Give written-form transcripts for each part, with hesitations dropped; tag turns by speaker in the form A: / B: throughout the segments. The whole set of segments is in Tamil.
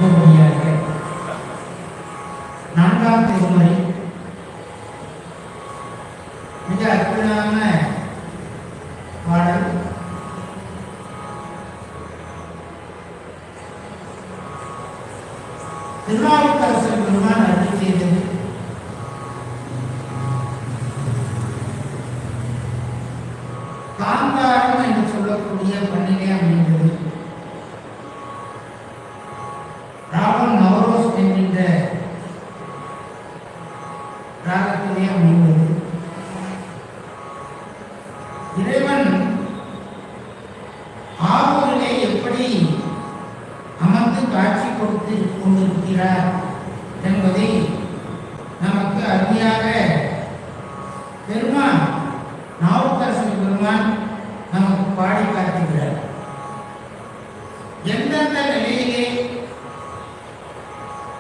A: அடுத்தபடியாக 4ஆம் திருமுறை மிக அற்புதமான பாடல். திருநாவுக்கரசர் பெருமான் அருள் செய்தது காந்தாரம் என்று சொல்லக்கூடிய பண்ணிலே அமைந்தது. ராகம் நவரோஸ் என்கின்ற ராகத்திலே அமைந்தது. இறைவன் ஆவூரிலே எப்படி அமர்ந்து காட்சி கொடுத்து கொண்டிருக்கிறார் என்பதை நமக்கு அருமையாக பெருமான் நாவுக்கரசர் பெருமான் நமக்கு பாடி காட்டுகிறார். எந்தெந்த நிலையிலே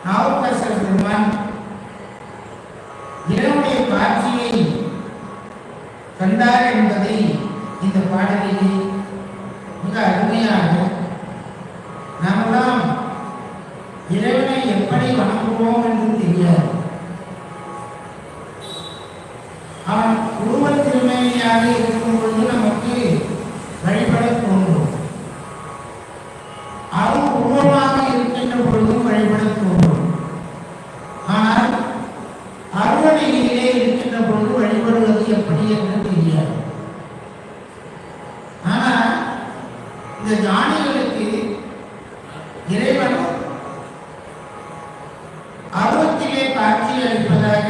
A: நாவுக்கரசர் பெருமான் இறைவனுடைய காட்சியை கண்டார் என்பதை இந்த பாடலிலே மிக அருமையாக நாமெல்லாம் இறைவனை எப்படி வணங்குவோம் என்று தெரியாது. அவன் உருவத் திருமேனியாக இருக்கும் பொழுது நமக்கு வழிபட தோன்றும். அவன் உருவமாக இருக்கின்ற பொழுதும் வழிபட தோன்றும். ஆனால் அருவநிலையிலே இருக்கின்ற பொழுது வழிபடுவது எப்படி என்று தெரியாது. ஆனால் இந்த ஞானிகளுக்கு இறைவன் அருவத்திலே காட்சி அளிப்பதாக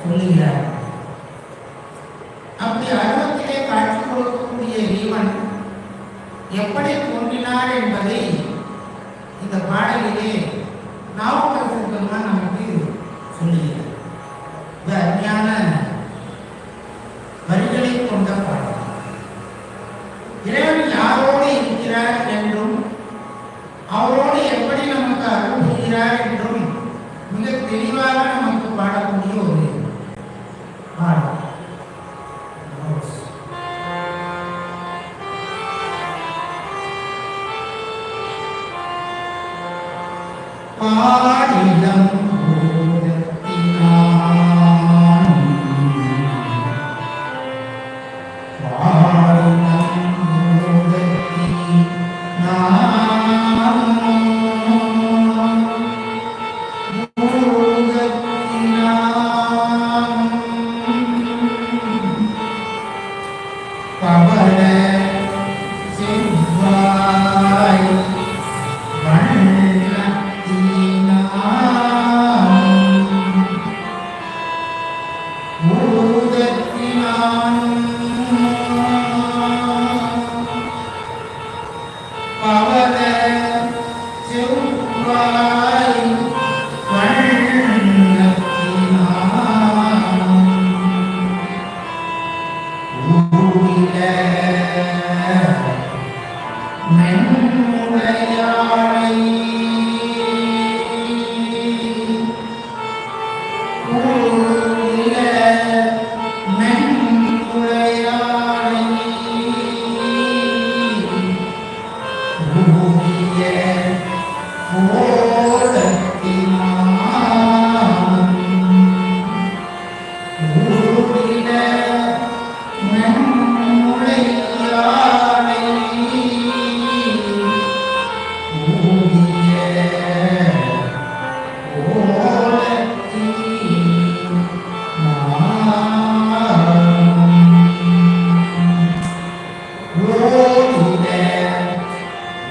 A: சொல்லுகிறார். அப்படி அருவத்திலே காட்சி கொடுக்கக்கூடிய இறைவன் எப்படி தோன்றினார் என்பதை இந்த பாடலிலே நாவுக்கரசர் பெருமான் நமக்கு சொல்லுகிறார். இது அருமையான வரிகளை கொண்ட பாடல். இறைவன் யாரோடு இருக்கிறார் என்றும் அவரோடு எப்படி நமக்கு அருள் புரிகிறார் என்றும் மிக தெளிவாக நமக்கு பாடக்கூடிய ஒரு பாடல். பாடிடம்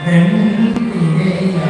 A: வெண்பிழையா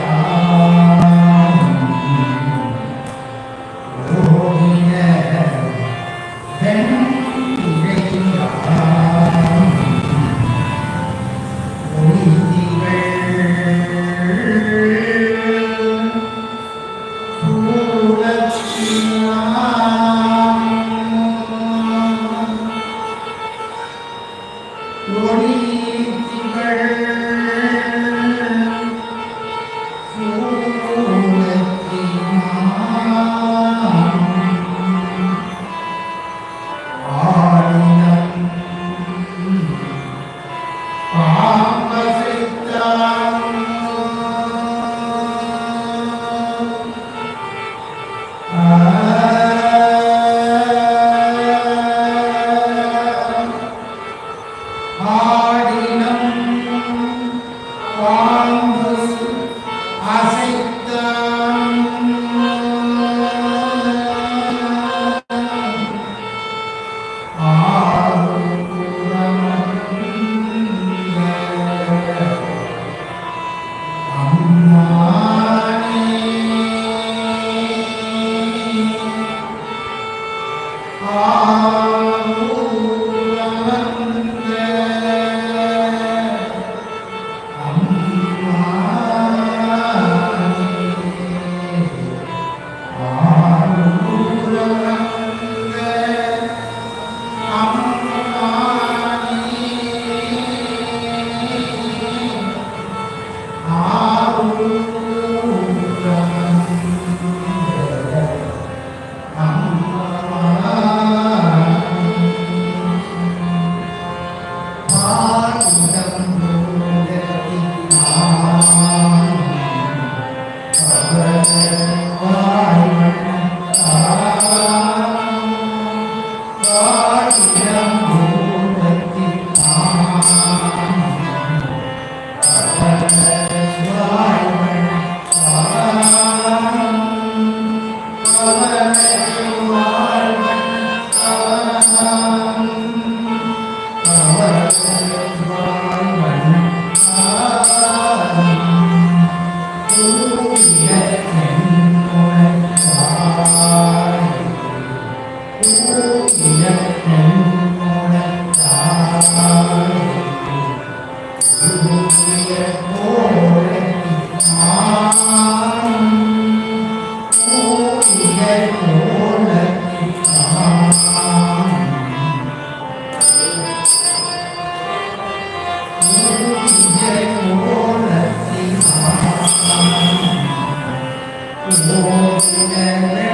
B: ஓம்